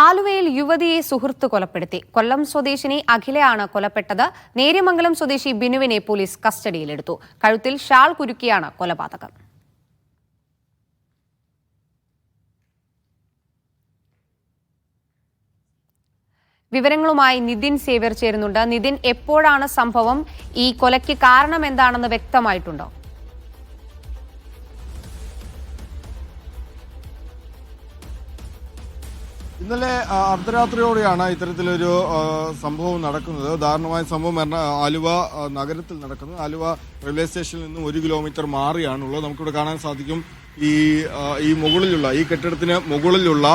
ആലുവയിൽ യുവതിയെ സുഹൃത്ത് കൊലപ്പെടുത്തി. കൊല്ലം സ്വദേശിനി അഖിലയാണ് കൊലപ്പെട്ടത്. നേര്യമംഗലം സ്വദേശി ബിനുവിനെ പോലീസ് കസ്റ്റഡിയിലെടുത്തു. കഴുത്തിൽ ഷാൾ കുരുക്കിയാണ് കൊലപാതകം. വിവരങ്ങളുമായി നിതിൻ സേവ്യർ ചേരുന്നുണ്ട്. നിതിൻ, എപ്പോഴാണ് സംഭവം? ഈ കൊലയ്ക്ക് കാരണം എന്താണെന്ന് വ്യക്തമായിട്ടുണ്ടോ? ഇന്നലെ അർദ്ധരാത്രിയോടെയാണ് ഇത്തരത്തിലൊരു സംഭവം നടക്കുന്നത്. ദാരുണമായ സംഭവം ആലുവ നഗരത്തിൽ നടക്കുന്നത്. ആലുവ റെയിൽവേ സ്റ്റേഷനിൽ നിന്നും 1 കിലോമീറ്റർ മാറിയാണുള്ളത്. നമുക്കിവിടെ കാണാൻ സാധിക്കും, ഈ മുകളിലുള്ള ഈ കെട്ടിടത്തിന് മുകളിലുള്ള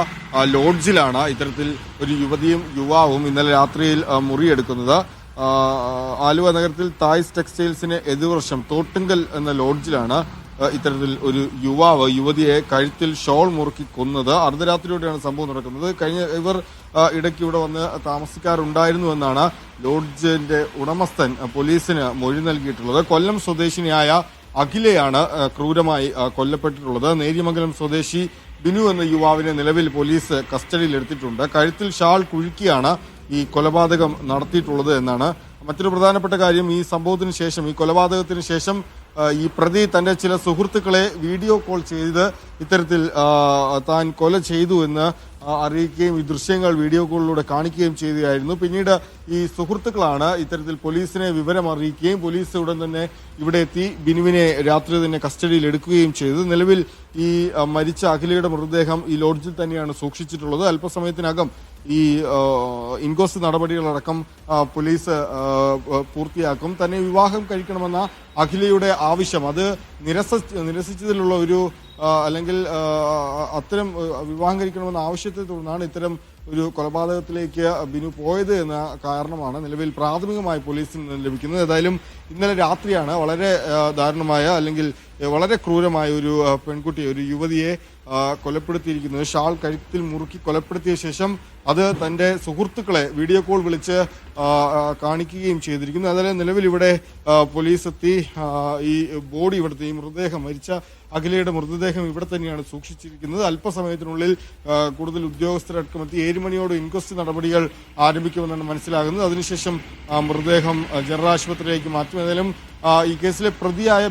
ലോഡ്ജിലാണ് ഇത്തരത്തിൽ ഒരു യുവതിയും യുവാവും ഇന്നലെ രാത്രിയിൽ മുറിയെടുക്കുന്നത്. ആലുവ നഗരത്തിൽ തായ്സ് ടെക്സ്റ്റൈൽസിന് എതിർവശം തോട്ടുങ്കൽ എന്ന ലോഡ്ജിലാണ് ഇത്തരത്തിൽ ഒരു യുവതിയെ കഴുത്തിൽ ഷോൾ മുറുക്കി കൊന്നത്. അർദ്ധരാത്രിയോടെയാണ് സംഭവം നടക്കുന്നത്. ഇവർ ഇടയ്ക്ക് ഇവിടെ വന്ന് താമസിക്കാറുണ്ടായിരുന്നു എന്നാണ് ലോഡ്ജിന്റെ ഉടമസ്ഥൻ പോലീസിന് മൊഴി നൽകിയിട്ടുള്ളത്. കൊല്ലം സ്വദേശിനിയായ അഖിലയാണ് ക്രൂരമായി കൊല്ലപ്പെട്ടിട്ടുള്ളത്. നേര്യമംഗലം സ്വദേശി ബിനു എന്ന യുവാവിനെ നിലവിൽ പോലീസ് കസ്റ്റഡിയിലെടുത്തിട്ടുണ്ട്. കഴുത്തിൽ ഷാൾ കുരുക്കിയാണ് ഈ കൊലപാതകം നടത്തിയിട്ടുള്ളത് എന്നാണ്. മറ്റൊരു പ്രധാനപ്പെട്ട കാര്യം, ഈ സംഭവത്തിന് ശേഷം, ഈ കൊലപാതകത്തിന് ശേഷം ഈ പ്രതി തന്റെ ചില സുഹൃത്തുക്കളെ വീഡിയോ കോൾ ചെയ്ത് ഇത്തരത്തിൽ താൻ കൊല ചെയ്തു എന്ന് അറിയിക്കുകയും ഈ ദൃശ്യങ്ങൾ വീഡിയോ കോളിലൂടെ കാണിക്കുകയും ചെയ്യുകയായിരുന്നു. പിന്നീട് ഈ സുഹൃത്തുക്കളാണ് ഇത്തരത്തിൽ പോലീസിനെ വിവരം അറിയിക്കുകയും പോലീസ് ഉടൻ തന്നെ ഇവിടെ എത്തി ബിനുവിനെ രാത്രി തന്നെ കസ്റ്റഡിയിൽ എടുക്കുകയും ചെയ്തു. നിലവിൽ ഈ മരിച്ച അഖിലയുടെ മൃതദേഹം ഈ ലോഡ്ജിൽ തന്നെയാണ് സൂക്ഷിച്ചിട്ടുള്ളത്. അല്പസമയത്തിനകം ഈ ഇൻക്വസ്റ്റ് നടപടികളടക്കം പോലീസ് പൂർത്തിയാക്കും. തന്നെ വിവാഹം കഴിക്കണമെന്ന അഖിലയുടെ ആവശ്യം അത് നിരസിച്ചതിലുള്ള ഒരു അല്ലെങ്കിൽ അത്തരം വിവാഹം കഴിക്കണമെന്ന ആവശ്യത്തെ തുടർന്നാണ് ഇത്തരം ഒരു കൊലപാതകത്തിലേക്ക് ബിനു പോയത് എന്ന കാരണമാണ് നിലവിൽ പ്രാഥമികമായി പോലീസിന് ലഭിക്കുന്നത്. ഏതായാലും ഇന്നലെ രാത്രിയാണ് വളരെ ദാരുണമായ അല്ലെങ്കിൽ വളരെ ക്രൂരമായ ഒരു പെൺകുട്ടിയെ, ഒരു യുവതിയെ കൊലപ്പെടുത്തിയിരിക്കുന്നത്. ഷാൾ കഴുത്തിൽ മുറുക്കി കൊലപ്പെടുത്തിയ ശേഷം അത് തന്റെ സുഹൃത്തുക്കളെ വീഡിയോ കോൾ വിളിച്ച് കാണിക്കുകയും ചെയ്തിരിക്കുന്നു. അതായത് നിലവിൽ ഇവിടെ പോലീസ് എത്തി ഈ ബോഡി, ഇവിടുത്തെ ഈ മൃതദേഹം, മരിച്ച അഖിലയുടെ മൃതദേഹം ഇവിടെ തന്നെയാണ് സൂക്ഷിച്ചിരിക്കുന്നത്. അല്പസമയത്തിനുള്ളിൽ കൂടുതൽ ഉദ്യോഗസ്ഥരടക്കമെത്തി 7 മണിയോട് ഇൻക്വസ്റ്റ് നടപടികൾ ആരംഭിക്കുമെന്നാണ് മനസ്സിലാകുന്നത്. അതിനുശേഷം മൃതദേഹം ജനറൽ ആശുപത്രിയിലേക്ക് മാറ്റും. ഏതായാലും ഈ കേസിലെ പ്രതിയായ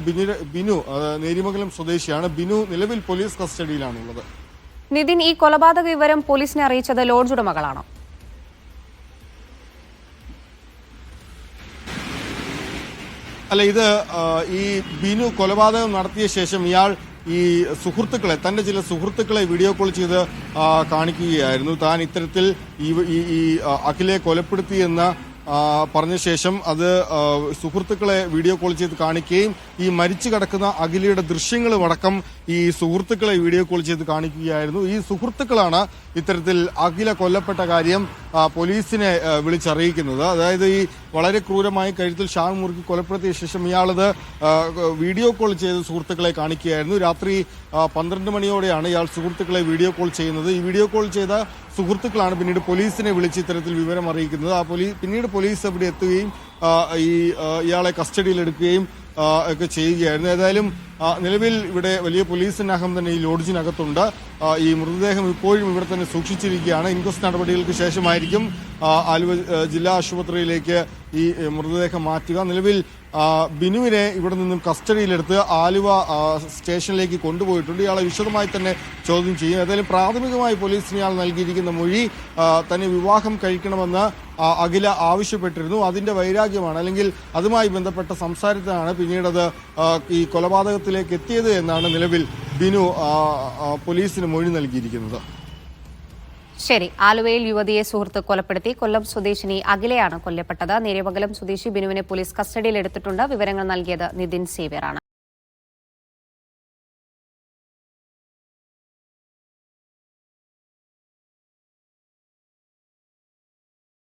ബിനു നേര്യമംഗലം സ്വദേശിയാണ്. ബിനു നിലവിൽ പോലീസ് കസ്റ്റഡിയിലാണുള്ളത്. നിതിൻ, ഈ കൊലപാതക വിവരം പോലീസിനെ അറിയിച്ചത് ലോഡ്ജ് ഉടമകളാണോ? അല്ല, ഇത് ഈ ബിനു കൊലപാതകം നടത്തിയ ശേഷം ഇയാൾ ഈ സുഹൃത്തുക്കളെ, തന്റെ ചില സുഹൃത്തുക്കളെ വീഡിയോ കോൾ ചെയ്ത് കാണിക്കുകയായിരുന്നു. താൻ ഇത്തരത്തിൽ ഈ അഖിലെ കൊലപ്പെടുത്തിയെന്ന പറഞ്ഞ ശേഷം അത് സുഹൃത്തുക്കളെ വീഡിയോ കോൾ ചെയ്ത് കാണിക്കുകയും ഈ മരിച്ചു കിടക്കുന്ന അഖിലയുടെ ദൃശ്യങ്ങളും അടക്കം ഈ സുഹൃത്തുക്കളെ വീഡിയോ കോൾ ചെയ്ത് കാണിക്കുകയായിരുന്നു. ഈ സുഹൃത്തുക്കളാണ് ഇത്തരത്തിൽ അഖില കൊല്ലപ്പെട്ട കാര്യം പോലീസിനെ വിളിച്ചറിയിക്കുന്നത്. അതായത് ഈ വളരെ ക്രൂരമായി കഴുത്തിൽ ഷാൾ മുറുക്കി കൊലപ്പെടുത്തിയ ശേഷം ഇയാളത് വീഡിയോ കോൾ ചെയ്ത് സുഹൃത്തുക്കളെ കാണിക്കുകയായിരുന്നു. രാത്രി 12 മണിയോടെയാണ് ഇയാൾ സുഹൃത്തുക്കളെ വീഡിയോ കോൾ ചെയ്യുന്നത്. ഈ വീഡിയോ കോൾ ചെയ്ത സുഹൃത്തുക്കളാണ് പിന്നീട് പോലീസിനെ വിളിച്ച് ഇത്തരത്തിൽ വിവരം അറിയിക്കുന്നത്. പിന്നീട് പോലീസ് അവിടെ എത്തുകയും ഇയാളെ കസ്റ്റഡിയിലെടുക്കുകയും ഒക്കെ ചെയ്യുകയായിരുന്നു. ഏതായാലും നിലവിൽ ഇവിടെ വലിയ പോലീസ് സന്നാഹം തന്നെ ഈ ലോഡ്ജിനകത്തുണ്ട്. ഈ മൃതദേഹം ഇപ്പോഴും ഇവിടെ തന്നെ സൂക്ഷിച്ചിരിക്കുകയാണ്. ഇൻക്വസ്റ്റ് നടപടികൾക്ക് ശേഷമായിരിക്കും ആലുവ ജില്ലാ ആശുപത്രിയിലേക്ക് ഈ മൃതദേഹം മാറ്റുക. നിലവിൽ ബിനുവിനെ ഇവിടെ നിന്നും കസ്റ്റഡിയിലെടുത്ത് ആലുവ സ്റ്റേഷനിലേക്ക് കൊണ്ടുപോയിട്ടുണ്ട്. ഇയാളെ വിശദമായി തന്നെ ചോദ്യം ചെയ്യും. ഏതായാലും പ്രാഥമികമായി പോലീസിന് ഇയാൾ നൽകിയിരിക്കുന്ന മൊഴി തന്നെ വിവാഹം കഴിക്കണമെന്ന് അഖില ആവശ്യപ്പെട്ടിരുന്നു. അതിന്റെ വൈരാഗ്യമാണ്, അല്ലെങ്കിൽ അതുമായി ബന്ധപ്പെട്ട സംസാരത്തിലാണ് പിന്നീടത് ഈ കൊലപാതകത്തിലേക്ക് എത്തിയത് എന്നാണ് നിലവിൽ ബിനു പോലീസിന് മൊഴി നൽകിയിരിക്കുന്നത്. ശരി. ആലുവയിൽ യുവതിയെ സുഹൃത്ത് കൊലപ്പെടുത്തി. കൊല്ലം സ്വദേശിനി അഖിലയാണ് കൊല്ലപ്പെട്ടത്. നേര്യമംഗലം സ്വദേശി ബിനുവിനെ പോലീസ് കസ്റ്റഡിയിലെടുത്തിട്ടുണ്ട്. വിവരങ്ങൾ നൽകിയത് നിതിൻ സേവ്യറാണ്.